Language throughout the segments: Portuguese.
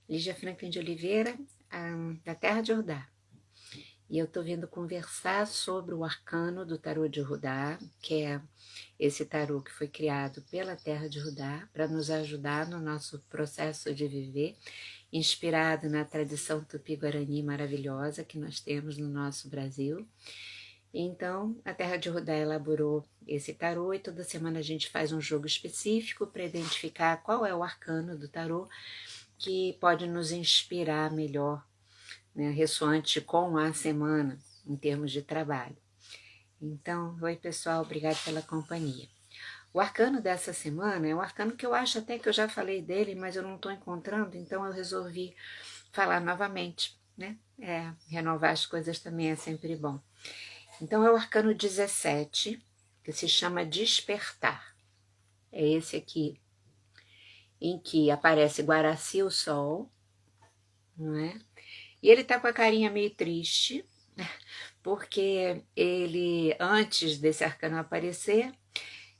Lígia Franklin de Oliveira, da Terra de Judá. E eu estou vindo conversar sobre o arcano do tarô de Judá, que é esse tarô que foi criado pela Terra de Judá para nos ajudar no nosso processo de viver, inspirado na tradição tupi-guarani maravilhosa que nós temos no nosso Brasil. Então, a Terra de Judá elaborou esse tarô e toda semana a gente faz um jogo específico para identificar qual é o arcano do tarô que pode nos inspirar melhor, né, ressoante com a semana, em termos de trabalho. Então, oi pessoal, obrigado pela companhia. O arcano dessa semana é um arcano que eu acho até que eu já falei dele, mas eu não estou encontrando, então eu resolvi falar novamente, né? Renovar as coisas também é sempre bom. Então é o arcano 17, que se chama Despertar. É esse aqui, em que aparece Guaraci o Sol, não é? E ele tá com a carinha meio triste, porque ele, antes desse arcano aparecer,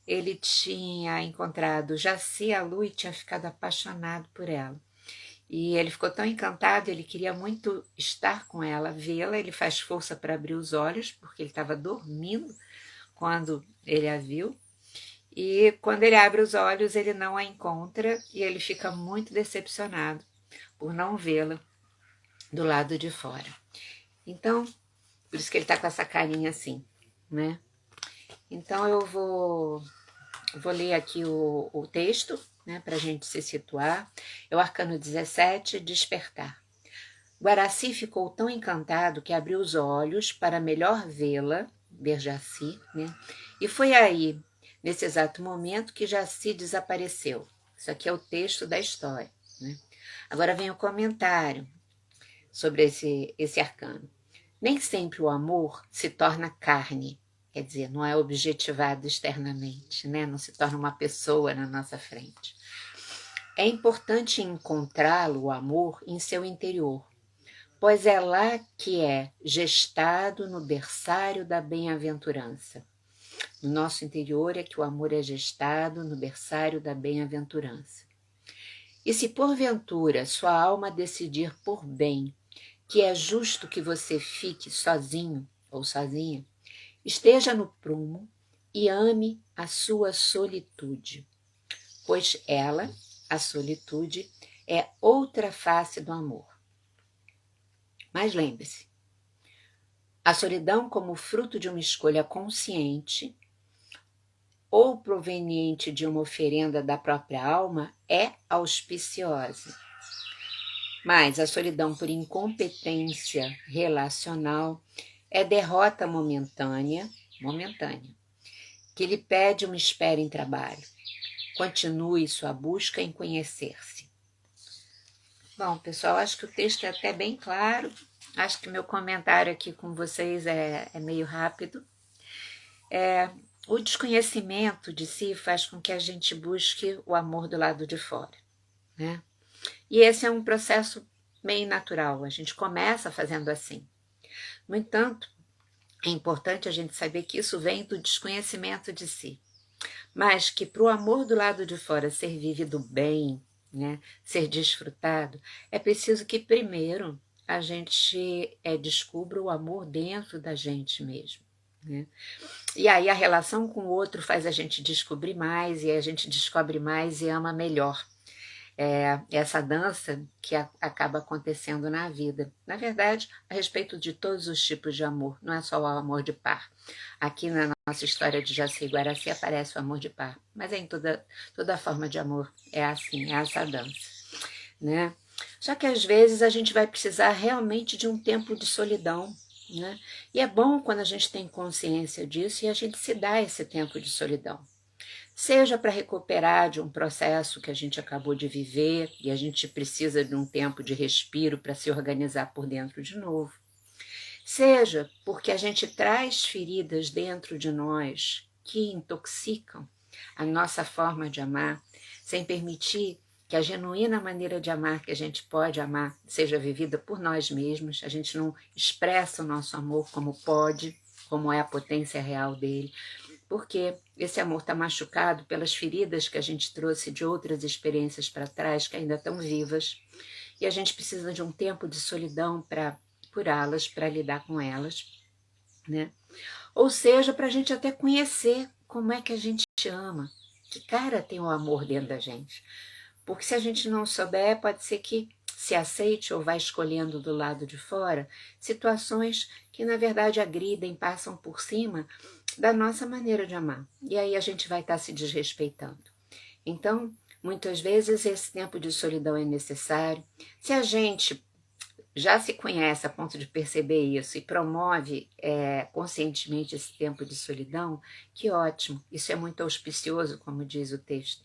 ele tinha encontrado Jaci, a Lu, e tinha ficado apaixonado por ela. E ele ficou tão encantado, ele queria muito estar com ela, vê-la, ele faz força para abrir os olhos, porque ele estava dormindo quando ele a viu. E quando ele abre os olhos, ele não a encontra e ele fica muito decepcionado por não vê-la do lado de fora. Então, por isso que ele está com essa carinha assim, né? Então eu vou ler aqui o texto, né, para a gente se situar. É o arcano 17, Despertar. Guaraci ficou tão encantado que abriu os olhos para melhor vê-la, ver Jaci, né? E foi aí, nesse exato momento, que Jaci desapareceu. Isso aqui é o texto da história, né? Agora vem o comentário sobre esse arcano. Nem sempre o amor se torna carne, quer dizer, não é objetivado externamente, né? Não se torna uma pessoa na nossa frente. É importante encontrá-lo, o amor, em seu interior, pois é lá que é gestado no berçário da bem-aventurança. No nosso interior é que o amor é gestado no berçário da bem-aventurança. E se porventura sua alma decidir por bem que é justo que você fique sozinho ou sozinha, esteja no prumo e ame a sua solitude, pois ela, a solitude, é outra face do amor. Mas lembre-se, a solidão como fruto de uma escolha consciente ou proveniente de uma oferenda da própria alma é auspiciosa. Mas a solidão por incompetência relacional é derrota momentânea, que lhe pede uma espera em trabalho. Continue sua busca em conhecer-se. Bom, pessoal, acho que o texto é até bem claro. Acho que meu comentário aqui com vocês é meio rápido. O desconhecimento de si faz com que a gente busque o amor do lado de fora, né? E esse é um processo bem natural, a gente começa fazendo assim. No entanto, é importante a gente saber que isso vem do desconhecimento de si, mas que para o amor do lado de fora ser vivido bem, né, ser desfrutado, é preciso que primeiro a gente descubra o amor dentro da gente mesmo, né? E aí a relação com o outro faz a gente descobrir mais, e a gente descobre mais e ama melhor. Essa dança que acaba acontecendo na vida. Na verdade, a respeito de todos os tipos de amor, não é só o amor de par. Aqui na nossa história de Jaci e Guaraci aparece o amor de par, mas em toda forma de amor é assim, é essa dança, né? Só que às vezes a gente vai precisar realmente de um tempo de solidão, né? E é bom quando a gente tem consciência disso e a gente se dá esse tempo de solidão. Seja para recuperar de um processo que a gente acabou de viver e a gente precisa de um tempo de respiro para se organizar por dentro de novo. Seja porque a gente traz feridas dentro de nós que intoxicam a nossa forma de amar, sem permitir que a genuína maneira de amar que a gente pode amar seja vivida por nós mesmos. A gente não expressa o nosso amor como pode, como é a potência real dele, porque esse amor está machucado pelas feridas que a gente trouxe de outras experiências para trás, que ainda estão vivas, e a gente precisa de um tempo de solidão para curá-las, para lidar com elas, né? Ou seja, para a gente até conhecer como é que a gente ama, que cara tem o amor dentro da gente. Porque se a gente não souber, pode ser que se aceite ou vá escolhendo do lado de fora situações que na verdade agridem, passam por cima da nossa maneira de amar. E aí a gente vai estar se desrespeitando. Então, muitas vezes esse tempo de solidão é necessário. Se a gente já se conhece a ponto de perceber isso e promove conscientemente esse tempo de solidão, que ótimo, isso é muito auspicioso, como diz o texto,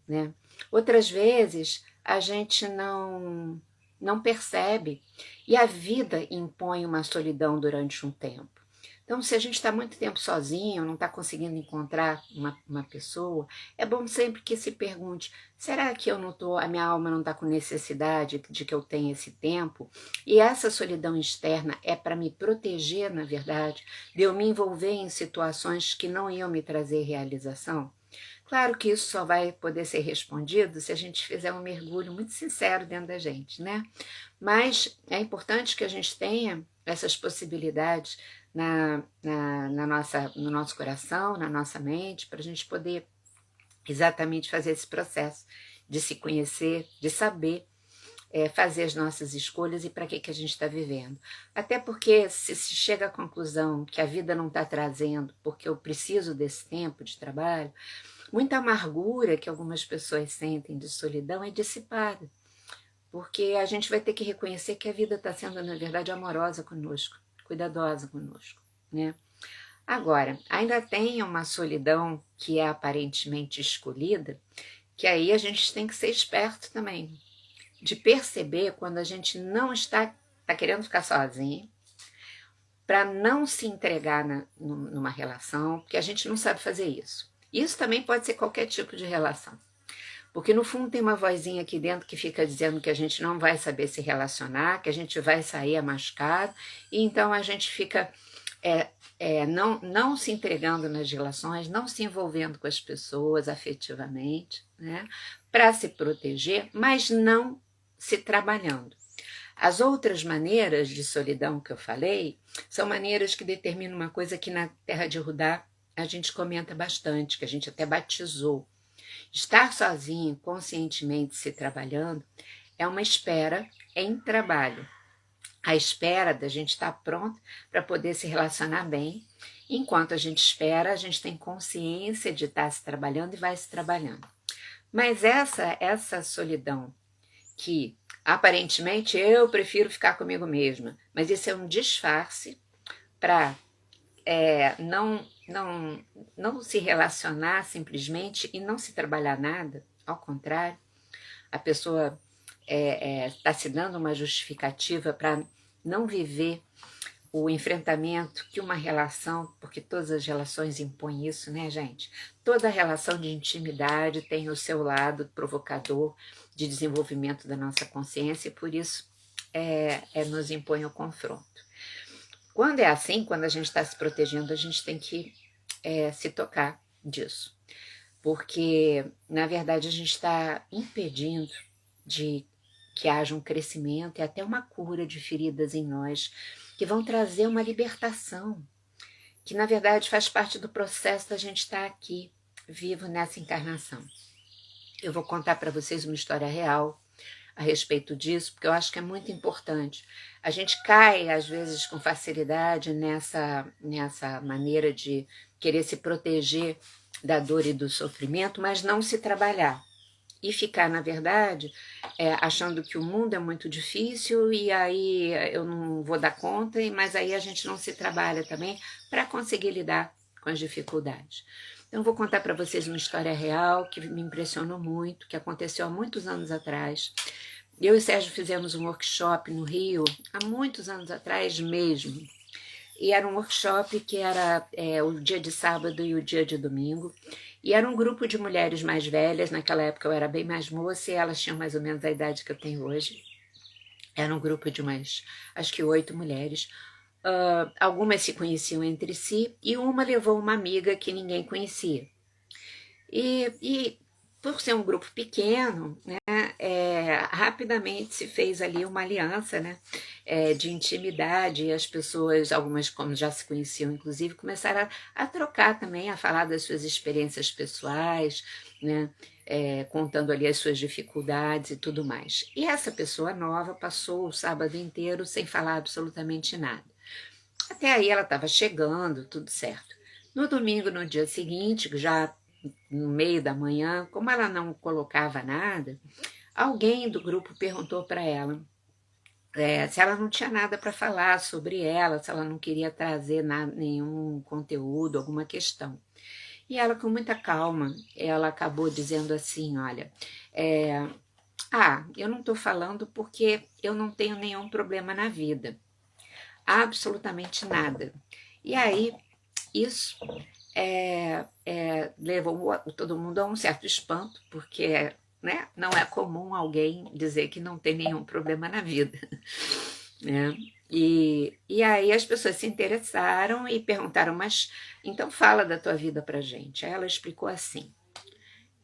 né? Outras vezes a gente não percebe e a vida impõe uma solidão durante um tempo. Então, se a gente está muito tempo sozinho, não está conseguindo encontrar uma pessoa, é bom sempre que se pergunte, será que eu não tô, a minha alma não está com necessidade de que eu tenha esse tempo? E essa solidão externa é para me proteger, na verdade, de eu me envolver em situações que não iam me trazer realização? Claro que isso só vai poder ser respondido se a gente fizer um mergulho muito sincero dentro da gente, né? Mas é importante que a gente tenha essas possibilidades no nosso coração, na nossa mente, para a gente poder exatamente fazer esse processo de se conhecer, de saber fazer as nossas escolhas e para que a gente está vivendo. Até porque se chega à conclusão que a vida não está trazendo, porque eu preciso desse tempo de trabalho, muita amargura que algumas pessoas sentem de solidão é dissipada, porque a gente vai ter que reconhecer que a vida está sendo, na verdade, amorosa conosco, cuidadosa conosco, né? Agora, ainda tem uma solidão que é aparentemente escolhida, que aí a gente tem que ser esperto também, de perceber quando a gente não está querendo ficar sozinho, para não se entregar numa relação, porque a gente não sabe fazer isso. Isso também pode ser qualquer tipo de relação. Porque no fundo tem uma vozinha aqui dentro que fica dizendo que a gente não vai saber se relacionar, que a gente vai sair machucado, e então a gente fica não se entregando nas relações, não se envolvendo com as pessoas afetivamente, né, para se proteger, mas não se trabalhando. As outras maneiras de solidão que eu falei são maneiras que determinam uma coisa que na Terra de Rudá a gente comenta bastante, que a gente até batizou. Estar sozinho, conscientemente se trabalhando, é uma espera em trabalho. A espera da gente estar pronto para poder se relacionar bem. Enquanto a gente espera, a gente tem consciência de estar se trabalhando e vai se trabalhando. Mas essa solidão que aparentemente eu prefiro ficar comigo mesma, mas isso é um disfarce para não se relacionar simplesmente e não se trabalhar nada. Ao contrário, a pessoa está se dando uma justificativa para não viver o enfrentamento que uma relação, porque todas as relações impõem isso, né, gente? Toda relação de intimidade tem o seu lado provocador de desenvolvimento da nossa consciência e por isso nos impõe o confronto. Quando é assim, quando a gente está se protegendo, a gente tem que se tocar disso. Porque, na verdade, a gente está impedindo de que haja um crescimento e até uma cura de feridas em nós, que vão trazer uma libertação, que, na verdade, faz parte do processo da gente estar aqui, vivo nessa encarnação. Eu vou contar para vocês uma história real a respeito disso, porque eu acho que é muito importante. A gente cai, às vezes, com facilidade nessa maneira de querer se proteger da dor e do sofrimento, mas não se trabalhar. E ficar, na verdade, achando que o mundo é muito difícil e aí eu não vou dar conta, mas aí a gente não se trabalha também para conseguir lidar com as dificuldades. Então, eu vou contar para vocês uma história real que me impressionou muito, que aconteceu há muitos anos atrás. Eu e o Sérgio fizemos um workshop no Rio, há muitos anos atrás mesmo. E era um workshop que era o dia de sábado e o dia de domingo. E era um grupo de mulheres mais velhas, naquela época eu era bem mais moça e elas tinham mais ou menos a idade que eu tenho hoje. Era um grupo de acho que 8 mulheres. Algumas se conheciam entre si e uma levou uma amiga que ninguém conhecia. E por ser um grupo pequeno, né, rapidamente se fez ali uma aliança, né, de intimidade, e as pessoas, algumas como já se conheciam inclusive, começaram a trocar também, a falar das suas experiências pessoais, né, contando ali as suas dificuldades e tudo mais. E essa pessoa nova passou o sábado inteiro sem falar absolutamente nada. Até aí ela estava chegando, tudo certo. No domingo, no dia seguinte, já no meio da manhã, como ela não colocava nada, alguém do grupo perguntou para ela se ela não tinha nada para falar sobre ela, se ela não queria trazer nenhum conteúdo, alguma questão. E ela, com muita calma, ela acabou dizendo assim, olha, eu não estou falando porque eu não tenho nenhum problema na vida, absolutamente nada. E aí, isso levou todo mundo a um certo espanto, porque, né, não é comum alguém dizer que não tem nenhum problema na vida. Né? E aí as pessoas se interessaram e perguntaram, mas então fala da tua vida pra gente. Aí ela explicou assim.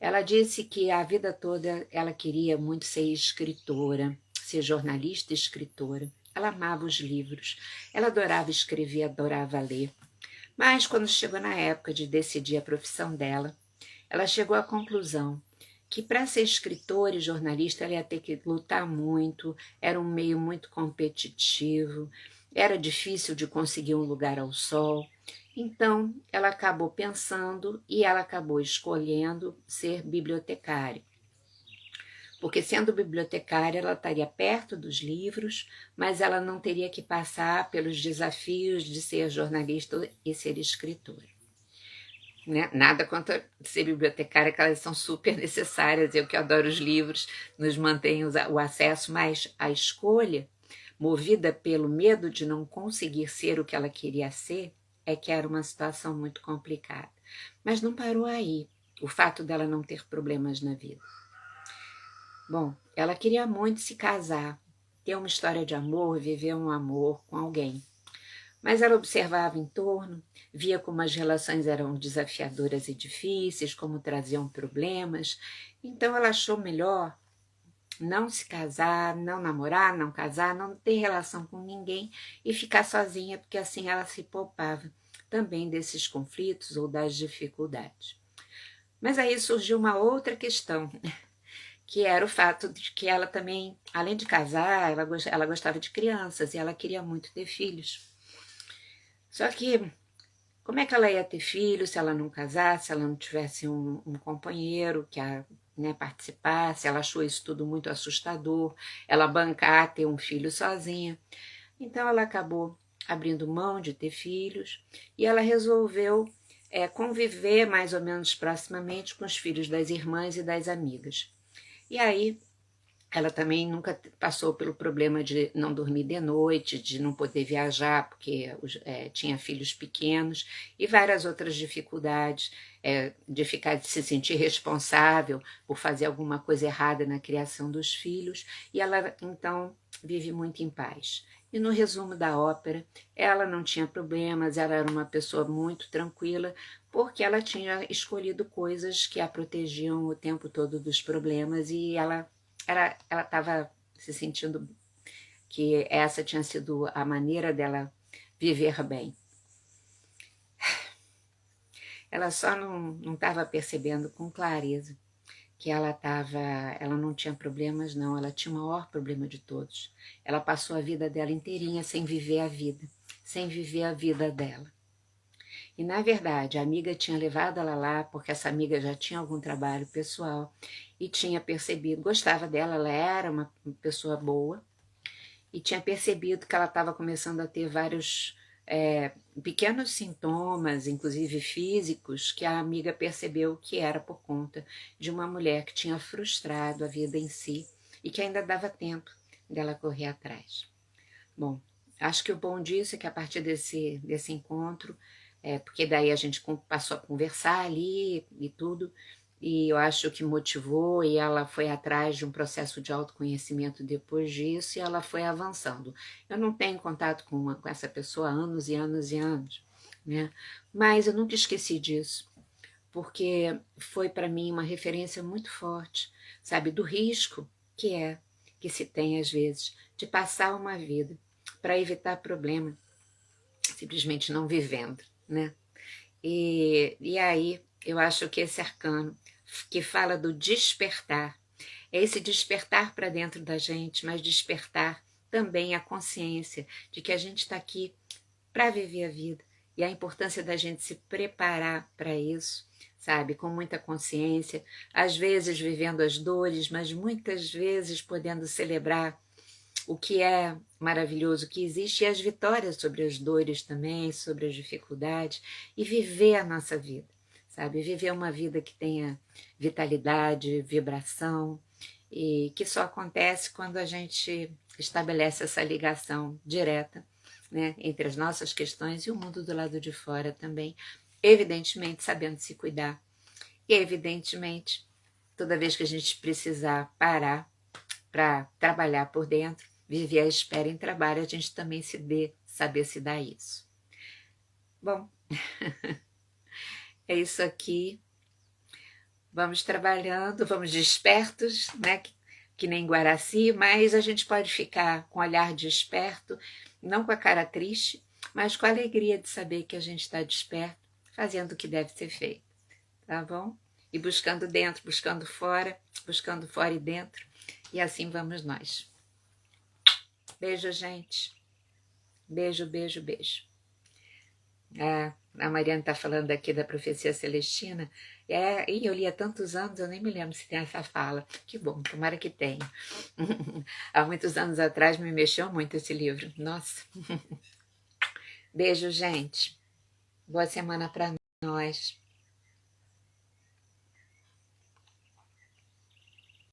Ela disse que a vida toda ela queria muito ser escritora, ser jornalista e escritora. Ela amava os livros, ela adorava escrever, adorava ler. Mas quando chegou na época de decidir a profissão dela, ela chegou à conclusão que para ser escritora e jornalista ela ia ter que lutar muito, era um meio muito competitivo, era difícil de conseguir um lugar ao sol. Então, ela acabou pensando e ela acabou escolhendo ser bibliotecária. Porque sendo bibliotecária, ela estaria perto dos livros, mas ela não teria que passar pelos desafios de ser jornalista e ser escritora. Né? Nada contra ser bibliotecária, que elas são super necessárias, eu que adoro os livros, nos mantém o acesso, mas a escolha, movida pelo medo de não conseguir ser o que ela queria ser, é que era uma situação muito complicada. Mas não parou aí, o fato dela não ter problemas na vida. Bom, ela queria muito se casar, ter uma história de amor, viver um amor com alguém. Mas ela observava em torno, via como as relações eram desafiadoras e difíceis, como traziam problemas. Então ela achou melhor não se casar, não namorar, não casar, não ter relação com ninguém e ficar sozinha, porque assim ela se poupava também desses conflitos ou das dificuldades. Mas aí surgiu uma outra questão, que era o fato de que ela também, além de casar, ela gostava de crianças e ela queria muito ter filhos. Só que como é que ela ia ter filhos se ela não casasse, se ela não tivesse um companheiro que a participasse? Ela achou isso tudo muito assustador, ela bancar ter um filho sozinha. Então ela acabou abrindo mão de ter filhos e ela resolveu conviver mais ou menos proximamente com os filhos das irmãs e das amigas. E aí ela também nunca passou pelo problema de não dormir de noite, de não poder viajar porque tinha filhos pequenos e várias outras dificuldades, de se sentir responsável por fazer alguma coisa errada na criação dos filhos, e ela então vive muito em paz. E no resumo da ópera, ela não tinha problemas, ela era uma pessoa muito tranquila, porque ela tinha escolhido coisas que a protegiam o tempo todo dos problemas e ela estava se sentindo que essa tinha sido a maneira dela viver bem. Ela só não estava percebendo com clareza que ela não tinha problemas, não, ela tinha o maior problema de todos. Ela passou a vida dela inteirinha sem viver a vida, sem viver a vida dela. E, na verdade, a amiga tinha levado ela lá porque essa amiga já tinha algum trabalho pessoal e tinha percebido, gostava dela, ela era uma pessoa boa, e tinha percebido que ela estava começando a ter vários pequenos sintomas, inclusive físicos, que a amiga percebeu que era por conta de uma mulher que tinha frustrado a vida em si e que ainda dava tempo dela correr atrás. Bom, acho que o bom disso é que a partir desse encontro, porque daí a gente passou a conversar ali e tudo, e eu acho que motivou e ela foi atrás de um processo de autoconhecimento depois disso e ela foi avançando. Eu não tenho contato com essa pessoa há anos e anos e anos, né? Mas eu nunca esqueci disso, porque foi para mim uma referência muito forte, sabe, do risco que se tem às vezes de passar uma vida para evitar problema, simplesmente não vivendo, né? E aí eu acho que esse arcano que fala do despertar, é esse despertar para dentro da gente, mas despertar também a consciência de que a gente está aqui para viver a vida e a importância da gente se preparar para isso, sabe, com muita consciência, às vezes vivendo as dores, mas muitas vezes podendo celebrar o que é maravilhoso que existe e as vitórias sobre as dores também, sobre as dificuldades, e viver a nossa vida, sabe? Viver uma vida que tenha vitalidade, vibração, e que só acontece quando a gente estabelece essa ligação direta, né, entre as nossas questões e o mundo do lado de fora também, evidentemente sabendo se cuidar. E evidentemente, toda vez que a gente precisar parar para trabalhar por dentro, viver à espera em trabalho, a gente também saber se dar isso. Bom, é isso aqui. Vamos trabalhando, vamos despertos, né? Que nem Guaraci, mas a gente pode ficar com o olhar desperto, não com a cara triste, mas com a alegria de saber que a gente está desperto, fazendo o que deve ser feito, tá bom? E buscando dentro, buscando fora e dentro, e assim vamos nós. Beijo, gente. Beijo, beijo, beijo. A Mariana está falando aqui da profecia celestina. E eu li há tantos anos, eu nem me lembro se tem essa fala. Que bom, tomara que tenha. Há muitos anos atrás me mexeu muito esse livro. Nossa. Beijo, gente. Boa semana para nós.